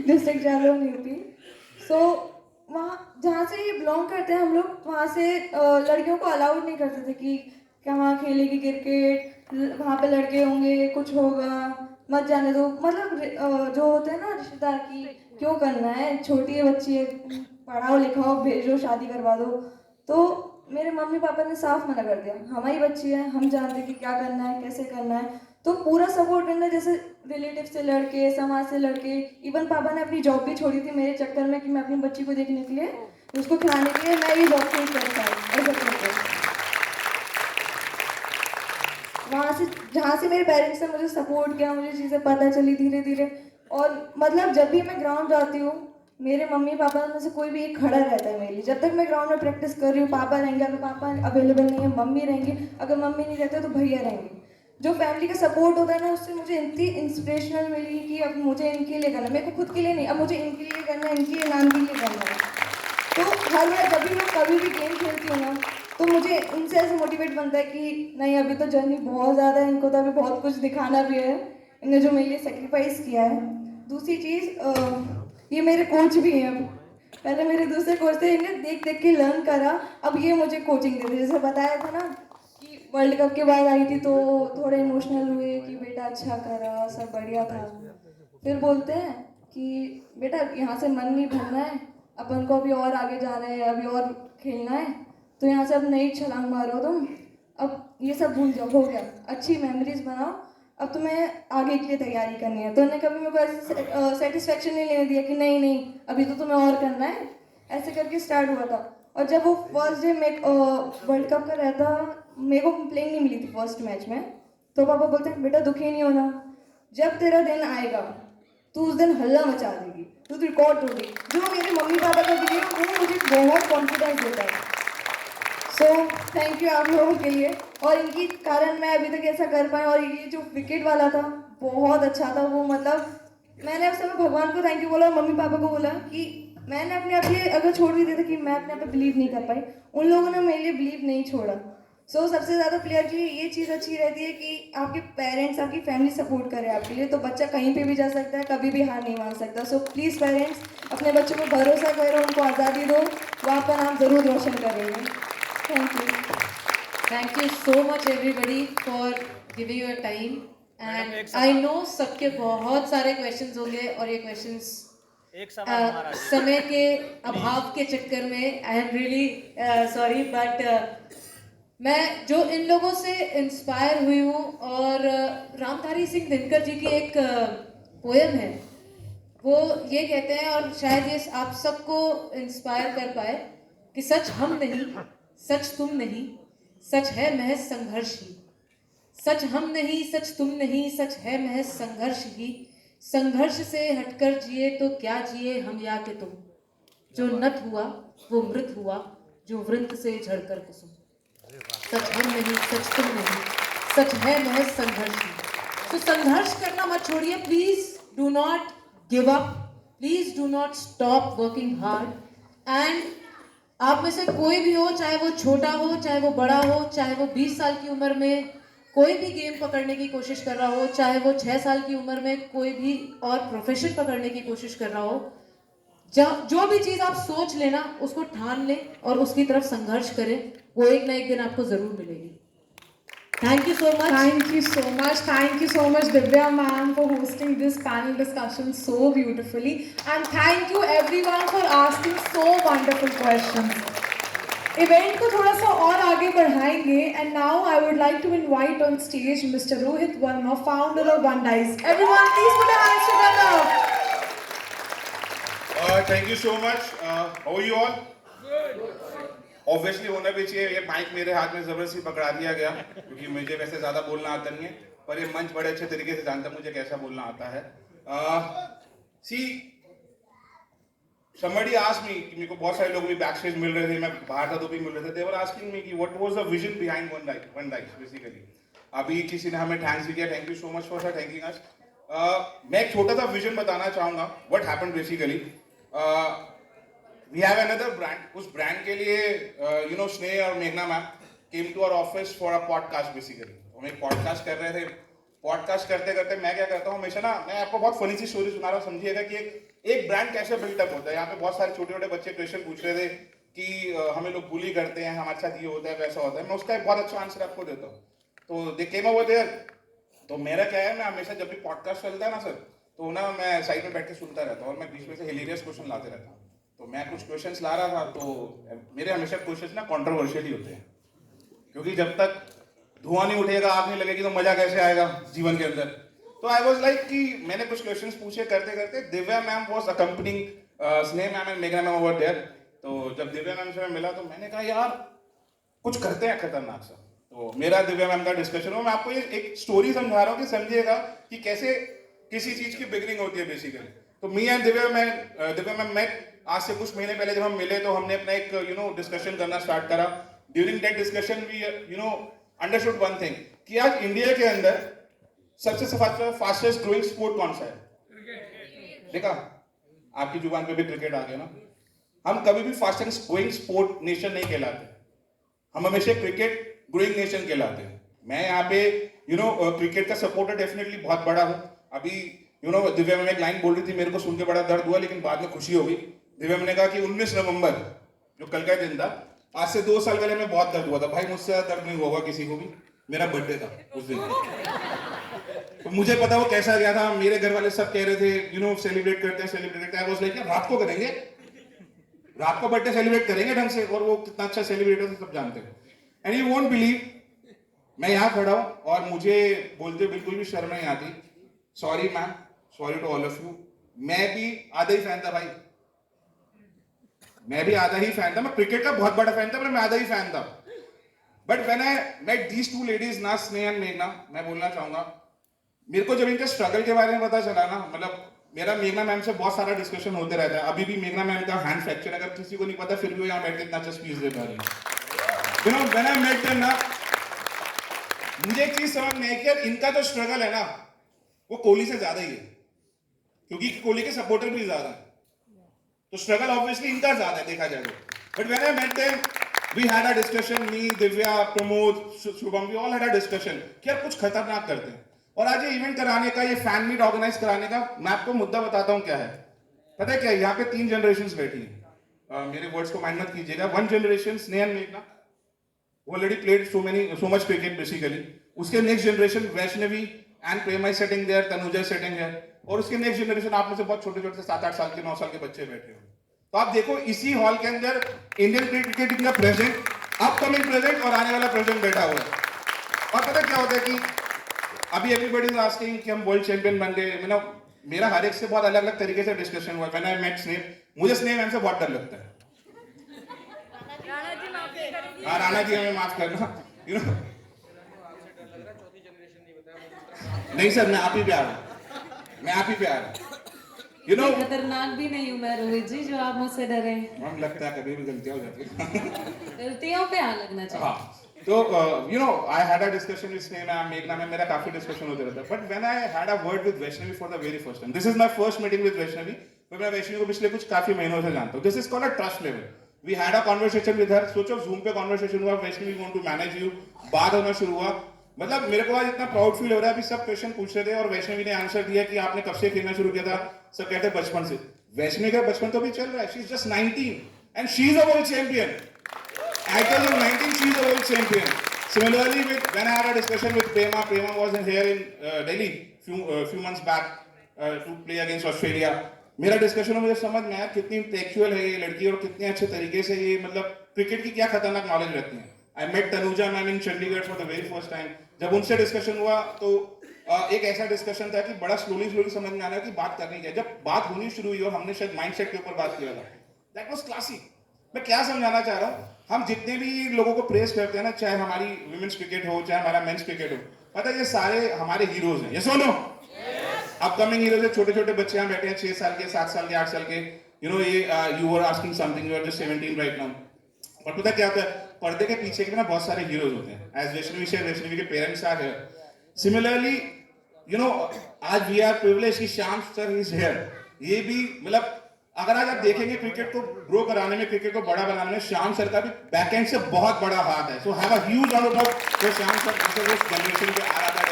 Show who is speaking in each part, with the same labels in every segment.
Speaker 1: District Jalaun UP. सो वहाँ जहाँ से ये बिलोंग करते हैं हम लोग, वहाँ से लड़कियों को अलाउड नहीं करते थे कि कहाँ खेलेगी क्रिकेट, वहाँ पे लड़के होंगे, कुछ होगा, मत जाने दो। मतलब जो होते हैं ना रिश्तेदार की, क्यों करना है, छोटी है बच्ची है, पढ़ाओ लिखाओ भेजो शादी करवा दो। तो मेरे मम्मी पापा ने साफ मना कर दिया, हमारी बच्ची है, हम जानते हैं कि क्या करना है कैसे करना है। तो पूरा सपोर्ट करना, जैसे रिलेटिव से लड़के, समाज से लड़के, इवन पापा ने अपनी जॉब भी छोड़ी थी मेरे चक्कर में कि मैं अपनी बच्ची को देखने के लिए, उसको खिलाने के लिए मैं ये जॉब चेंज कर पाई ऐसा करके। वहाँ से जहाँ से मेरे पेरेंट्स ने मुझे सपोर्ट किया, मुझे चीज़ें पता चली धीरे धीरे। और मतलब जब भी मैं ग्राउंड जाती हूँ, मेरे मम्मी पापा में से कोई भी एक खड़ा रहता है मेरे लिए। जब तक मैं ग्राउंड में प्रैक्टिस कर रही हूँ, पापा रहेंगे, अगर पापा अवेलेबल नहीं है मम्मी रहेंगी, अगर मम्मी नहीं रहते तो भैया रहेंगे। जो फैमिली का सपोर्ट होता है ना, उससे मुझे इतनी इंस्पिरेशनल मिली कि अब मुझे इनके लिए करना है, मेरे को खुद के लिए नहीं, अब मुझे इनके लिए करना है, इनके लिए नाम के लिए करना है। तो हर बार जब भी मैं कभी भी गेम खेलती हूँ ना, तो मुझे इनसे ऐसे मोटिवेट बनता है कि नहीं, अभी तो जर्नी बहुत ज़्यादा है, इनको तो अभी बहुत कुछ दिखाना भी है, इन्हें जो मेरे लिए सेक्रीफाइस किया है। दूसरी चीज़, ये मेरे कोच भी हैं। अब पहले मेरे दूसरे कोच थे, इन्हें देख देख के लर्न करा, अब ये मुझे कोचिंग देते। जैसे बताया था ना कि वर्ल्ड कप के बाद आई थी तो थोड़े इमोशनल हुए कि बेटा अच्छा करा, सब बढ़िया था। फिर बोलते हैं कि बेटा यहाँ से मन नहीं भरना है, अपन को अभी और आगे जाना है, अभी और खेलना है, तो यहाँ से अब नई छलांग मारो तुम, अब ये सब भूल जाओ, हो गया, अच्छी मेमोरीज बनाओ, अब तुम्हें आगे के लिए तैयारी करनी है। तो उन्होंने कभी मेरे को ऐसे सेटिस्फेक्शन नहीं लेने दिया कि नहीं नहीं अभी तो तुम्हें और करना है, ऐसे करके स्टार्ट हुआ था। और जब वो फर्स्ट डे में वर्ल्ड कप का रहता, मेरे को प्लेइंग नहीं मिली थी फर्स्ट मैच में, तो पापा बोलते हैं बेटा दुखी नहीं होना, जब तेरा दिन आएगा तू उस दिन हल्ला मचा देगी, तू रिकॉर्ड तोड़ेगी। जो मेरे मम्मी पापा का बिलीव, वो मुझे बहुत कॉन्फिडेंस देता है। सो थैंक यू आप लोगों के लिए, और इनकी कारण मैं अभी तक ऐसा कर पाई। और ये जो विकेट वाला था बहुत अच्छा था वो, मतलब मैंने उस समय भगवान को थैंक यू बोला और मम्मी पापा को बोला कि मैंने अपने आप लिए अगर छोड़ भी दिया था कि मैं अपने आप पे बिलीव नहीं कर पाई, उन लोगों ने मेरे लिए बिलीव नहीं छोड़ा। सो सबसे ज़्यादा प्लेयर की ये चीज़ अच्छी रहती है कि आपके पेरेंट्स, आपकी फैमिली सपोर्ट करे आपके लिए, तो बच्चा कहीं पे भी जा सकता है, कभी भी हार नहीं मान सकता। सो प्लीज़ पेरेंट्स अपने बच्चों को भरोसा करो, उनको आज़ादी दो, वो आपका नाम ज़रूर रोशन करेंगे। Thank you.
Speaker 2: Thank you so much everybody for giving your time and I know सबके बहुत सारे questions होंगे और ये questions
Speaker 3: एक सवाल हमारा
Speaker 2: समय के अभाव के चक्कर में I am really sorry but मैं जो इन लोगों से इंस्पायर हुई हूँ और रामधारी सिंह दिनकर जी की एक पोयम है, वो ये कहते हैं और शायद ये आप सबको इंस्पायर कर पाए कि सच हम नहीं, सच तुम नहीं, सच है महज संघर्ष ही। सच हम नहीं, सच तुम नहीं, सच है महज संघर्ष ही। संघर्ष से हटकर जिए तो क्या जिए हम या के तुम। जो नत हुआ वो मृत हुआ, जो वृंत से झड़कर कुसुम। सच हम नहीं, सच तुम नहीं, सच है महज संघर्ष ही। तो संघर्ष करना मत छोड़िए, please do not give up, please do not stop working hard. And आप में से कोई भी हो, चाहे वो छोटा हो, चाहे वो बड़ा हो, चाहे वो 20 साल की उम्र में कोई भी गेम पकड़ने की कोशिश कर रहा हो, चाहे वो 6 साल की उम्र में कोई भी और प्रोफेशन पकड़ने की कोशिश कर रहा हो, जो भी चीज आप सोच लेना उसको ठान ले और उसकी तरफ संघर्ष करें, वो एक ना एक दिन आपको जरूर मिलेगी। Thank you so much.
Speaker 4: Thank you so much. Thank you so much, Divya ma'am, for hosting this panel discussion so beautifully. And thank you everyone for asking so wonderful questions. Event को थोड़ा सा और आगे बढ़ाएंगे and now I would like to invite on stage Mr. Rohit Verma, founder of One Dice. Everyone, please put your hands together.
Speaker 5: Thank you so much. How are you all? Obviously होना भी चाहिए। ये mic मेरे हाथ में जबरदस्ती पकड़ा दिया गया क्योंकि मुझे वैसे ज्यादा बोलना आता नहीं है, पर ये मंच बड़े अच्छे तरीके से जानता है मुझे कैसा बोलना आता है। सी somebody asked me कि मेरे को बहुत सारे लोग भी बैक स्टेज मिल रहे थे, मैं बाहर था तो भी मिल रहे थे। they were asking me कि what was the vision behind One Dice basically। अभी किसी ने हमें थैंक्स भी किया, thank you so much for thanking us. मैं एक छोटा सा विजन बताना चाहूंगा। What happened basically, we have another brand, उस ब्रांड के लिए you know स्नेह और मेघना ma'am came to our office for a podcast basically। हम एक पॉडकास्ट कर रहे थे पॉडकास्ट करते करते मैं क्या करता हूँ हमेशा ना, मैं आपको बहुत फनी सी स्टोरी सुना रहा हूँ, समझिएगा कि एक ब्रांड कैसे बिल्टअप होता है। यहाँ पे बहुत सारे छोटे छोटे बच्चे क्वेश्चन पूछ रहे थे कि हमें लोग बुली करते हैं, हमारे साथ ये होता है वैसा होता है। मैं उसका एक बहुत अच्छा आंसर आपको देता हूँ। तो दे केम ओवर देयर। तो मेरा क्या है, मैं हमेशा जब भी पॉडकास्ट चलता है ना सर, तो ना मैं साइड में बैठ के सुनता रहता हूँ और मैं बीच में से हिलेरियस क्वेश्चन लाते रहता हूँ। तो मैं कुछ क्वेश्चंस ला रहा था, तो मेरे हमेशा क्वेश्चंस ना कॉन्ट्रोवर्शियल ही होते हैं, क्योंकि जब तक धुआं नहीं उठेगा, आग नहीं लगेगी, तो मजा कैसे आएगा जीवन के अंदर। तो आई वाज लाइक कि मैंने कुछ क्वेश्चंस पूछे, करते करते दिव्या मैम वाज अकम्पनिंग स्नेह मैम एंड मेघना मैम ओवर देयर। तो जब दिव्या मैम से मैं मिला तो मैंने कहा यार कुछ करते हैं खतरनाक सा। तो मेरा दिव्या मैम का डिस्कशन हो, मैं आपको ये एक स्टोरी समझा रहा हूँ कि समझिएगा कि कैसे किसी चीज की बिगिनिंग होती है बेसिकली। तो me and Divya ma'am met आज से कुछ महीने पहले। जब हम मिले तो हमने अपना एक डिस्कशन करना स्टार्ट करा। During that discussion we understood one thing कि आज इंडिया के अंदर सबसे फास्टेस्ट ग्रोइंग स्पोर्ट कौन सा है। देखा, आपकी जुबान पे भी क्रिकेट आ गया ना। हम कभी भी फास्टेस्ट ग्रोइंग स्पोर्ट नेशन नहीं कहलाते, हम हमेशा क्रिकेट ग्रोइंग नेशन कहलाते हैं। मैं यहाँ पे क्रिकेट का सपोर्टर डेफिनेटली बहुत बड़ा हूँ। अभी दिव्या मैम एक लाइन बोल रही थी, मेरे को सुन के बड़ा दर्द हुआ, लेकिन बाद में खुशी हो गई। दिव्या मैम ने कहा कि 19 नवंबर जो कल का दिन था, आज से 2 साल पहले मैं बहुत दर्द हुआ था। भाई मुझसे दर्द नहीं होगा किसी को भी, मेरा बर्थडे था उस दिन। तो मुझे पता वो कैसा गया था। मेरे घर वाले सब कह रहे थे सेलिब्रेट करते हैं। आई वाज लाइक रात को करेंगे, रात को बर्थडे सेलिब्रेट करेंगे ढंग से, और वो कितना अच्छा सेलिब्रेटर है सब जानते हैं। एंड यू वोंट बिलीव, मैं यहाँ खड़ा हूँ और मुझे बोलते बिल्कुल भी शर्म नहीं आती। Sorry ma'am, sorry to all of you. मैं भी आधा ही फैन था भाई, मैं भी आधा ही फैन था। मैं क्रिकेट का बहुत बड़ा फैन था, पर मैं आधा ही फैन था। But when I met these two ladies ना, स्नेह एंड मेघना, मैं बोलना चाहूंगा मेरे को जब इनके स्ट्रगल के बारे में पता चला ना, मतलब मेरा मेघना मैम से बहुत सारा डिस्कशन होते रहता है। अभी भी मेघना मैम का हैंड फ्रैक्चर, अगर किसी को नहीं पता फिर भी वो यहाँ बैठ के इतना अच्छा स्पीच दे पा रही है। व्हेन आई मेट देम ना, मुझे एक चीज समझ में आई कि यार इनका जो स्ट्रगल है ना वो कोहली से ज्यादा ही है, क्योंकि कोहली के सपोर्टर भी ज्यादा है, तो स्ट्रगल ऑब्वियसली इनका ज्यादा है देखा जाए। But when I met them we had a discussion, me, Divya, Pramod, Shubham, we all had a discussion कि यार कुछ खतरनाक करते हैं। और आज ये इवेंट कराने का, ये फैन मीट ऑर्गेनाइज कराने का, मैं आपको मुद्दा बताता हूँ क्या है। पता है क्या, यहाँ पे 3 जनरेशंस बैठी है। मेरे वर्ड्स को माइंड मत कीजिएगा। 1 जनरेशन स्नेह एंड मेघना, already played so much cricket basically. उसके next generation Vaishnavi and Prema setting there, Tanuja setting है। और उसके नेक्स्ट जनरेशन आप में से बहुत छोटे छोटे 7-8 साल के, 9 साल के बच्चे बैठे हो। तो आप देखो इसी हॉल के अंदर इंडियन क्रिकेट टीम का प्रेजेंट, अपकमिंग प्रेजेंट और आने वाला प्रेजेंट बैठा हुआ है। और पता क्या होता है कि अभी एवरीबॉडी इज आस्किंग कि हम वर्ल्ड चैंपियन बन गए। मेरा हर एक से बहुत अलग अलग तरीके से डिस्कशन हुआ। व्हेन आई मेट स्नेह, मुझे स्नेह मैम से बहुत डर लगता है। हाँ, राणा जी हमें माफ करना। नहीं सर, मैं आप ही पे आ रहा हूँ, मैं आप ही पे आ रहा हूँ।
Speaker 3: खतरनाक भी नहीं हूँ मैं रोहित जी जो आप मुझसे डरे।
Speaker 5: हम लगता है कभी भी गलतियां हो जाती है।
Speaker 3: गलतियों पे आ लगना चाहिए।
Speaker 5: हाँ, तो I had a discussion with स्नेह मैम, मेघना मैम, मेरा काफी डिस्कशन होते रहता है। But when I had a word with Vaishnavi for the very first time, this is my first meeting with Vaishnavi. तो मैं वैष्णवी को पिछले कुछ काफी महीनों से जानता हूँ। This is called a trust level. We had a conversation with her. सोचो जूम पे कॉन्वर्सेशन हुआ, Vaishnavi want to manage you, बात होना शुरू हुआ। मतलब मेरे को आज इतना प्राउड फील हो रहा है। अभी सब क्वेश्चन पूछ रहे थे और वैष्णवी ने आंसर दिया कि आपने कब से खेलना शुरू किया था। सब कहते हैं बचपन से। वैष्णवी का बचपन तो भी चल रहा है। She is just 19 and she is a world champion. At age of 19 she is a world champion. Similarly, when I had a discussion with Prema was here in Delhi few months back to play against Australia. मेरा discussion मुझे समझ में आया कितनी intellectual है ये लड़की और कितने अच्छे तरीके से ये मतलब क्रिकेट की क्या खतरनाक नॉलेज रखती है। I met Tanuja ma'am in Chandigarh for the very first time. जब उनसे डिस्कशन हुआ तो एक ऐसा डिस्कशन था कि बड़ा स्लोली समझ में आना कि बात करनी क्या। जब बात होनी शुरू हुई और हमने शायद माइंडसेट के ऊपर बात किया था, दैट वाज क्लासिक। मैं क्या समझाना चाह रहा हूँ, हम जितने भी लोगों को प्रेस करते हैं ना, चाहे हमारी वुमेन्स क्रिकेट हो चाहे हमारा मेंस क्रिकेट हो, पता है ये सारे हमारे हीरोज हैं। ये सुनो, अपकमिंग हीरोज है। छोटे छोटे बच्चे यहाँ बैठे हैं, 6 साल के, 7 साल के, 8 साल के। You were asking something, you are just 17 right now. और पता क्या होता है, पर्दे के पीछे के ना बहुत सारे हीरोज होते हैं। एज वैष्णवी से, वैष्णवी के पेरेंट्स आर हियर। सिमिलरली आज वी आर प्रिविलेज कि श्याम सर इज हियर। ये भी मतलब अगर आज आप देखेंगे क्रिकेट को ग्रो कराने में, क्रिकेट को बड़ा बनाने में श्याम सर का भी बैकएंड से बहुत बड़ा हाथ है। So have a huge round of applause for Shyam sir. उस जनरेशन पे आ रहा था।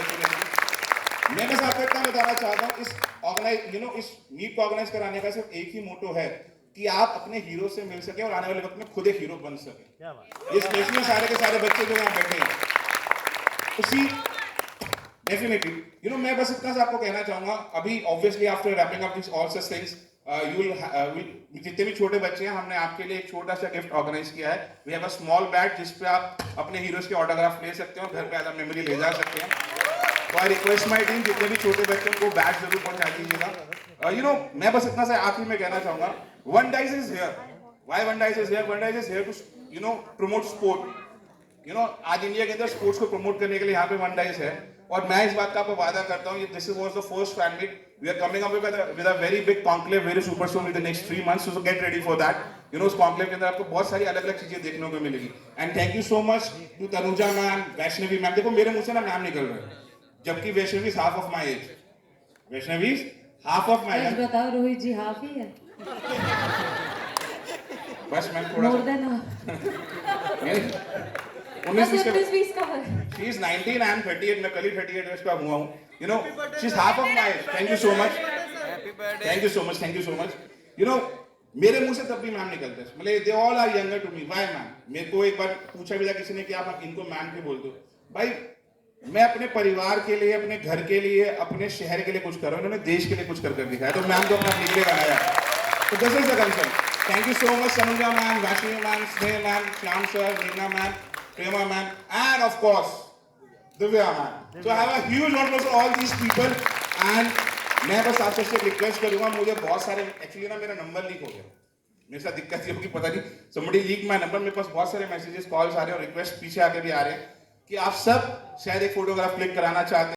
Speaker 5: मैं बस आपको इतना बताना चाहता हूँ, इस मीट को ऑर्गेनाइज कराने का सिर्फ एक ही मोटो है कि आप अपने हीरो से मिल सके और आने वाले वक्त में खुद एक हीरो बन सके। ये स्पेशली सारे के सारे बच्चे जो यहाँ बैठे हैं, उसी डेफिनेटली मैं बस इतना सा आपको कहना चाहूंगा, अभी obviously after wrapping up this all such things जितने भी छोटे बच्चे हैं, हमने आपके लिए एक छोटा सा गिफ्ट ऑर्गेनाइज किया है। We have a small bag जिस पे आप अपने हीरोज के ऑटोग्राफ ले सकते हो, घर पे एज अ मेमोरी ले जा सकते हैं। तो आई रिक्वेस्ट माई टीम, जितने भी छोटे बच्चे हैं उनको बैग जरूर पहुंचा दीजिएगा। मैं बस इतना सा आखिरी में कहना चाहूंगा, one dice is here. Why one dice is here? One dice is here to promote sport. आज इंडिया के अंदर स्पोर्ट्स को प्रमोट करने के लिए यहाँ पे वन डाइस है, और मैं इस बात का आपको वादा करता हूँ, this was the first fan meet. We are coming up with a very big conclave very super soon with the next 3 months, so get ready for that. उस कॉन्क्लेव के अंदर आपको बहुत सारी अलग अलग चीजें देखने को मिलेगी। And thank you so much to Tanuja ma'am, Vaishnavi ma'am. देखो मेरे मुंह से ना मैम निकल रहा है, जबकि Vaishnavi is half of my age. Vaishnavi is half of my
Speaker 3: such
Speaker 5: age.
Speaker 3: बताओ रोहित जी हाफ ही है,
Speaker 5: बस मैम थोड़ा
Speaker 3: मोर देन हाफ।
Speaker 5: 19-20
Speaker 3: का है।
Speaker 5: She is 19, I am 38, मैं कल ही 38 इयर्स का हुआ हूँ। She is half of my age. Thank you so much. Thank you so much. Thank you so much. मेरे मुंह से तब भी मैम निकलता है, मतलब they all are younger to me. Why ma'am? मेरे को एक बार पूछा भी था किसी ने कि आप इनको मैम क्यों बोलते हो? भाई मैं अपने परिवार के लिए, अपने घर के लिए, अपने शहर के लिए कुछ कर रहा हूँ, इन्होंने देश के लिए कुछ कर दिखाया, तो मैम को अपना निकले बनाया। तो this is the concern. Thank you so much Tanuja ma'am, Vaishnavi ma'am, Sneh ma'am, Shyam sir, Meena ma'am, Prema ma'am, and of course, Divya ma'am. So I have a huge applause for all these people. And मैं बस आपसे एक request करूंगा, मुझे बहुत सारे actually ना मेरा नंबर लीक हो गया, मेरे साथ दिक्कत ये होगी पता नहीं, somebody leak my number। मेरे पास बहुत सारे मैसेजेस, कॉल्स आ रहे हैं और रिक्वेस्ट पीछे आके भी आ रहे हैं कि आप सब शायद एक फोटोग्राफ क्लिक कराना चाहते हैं।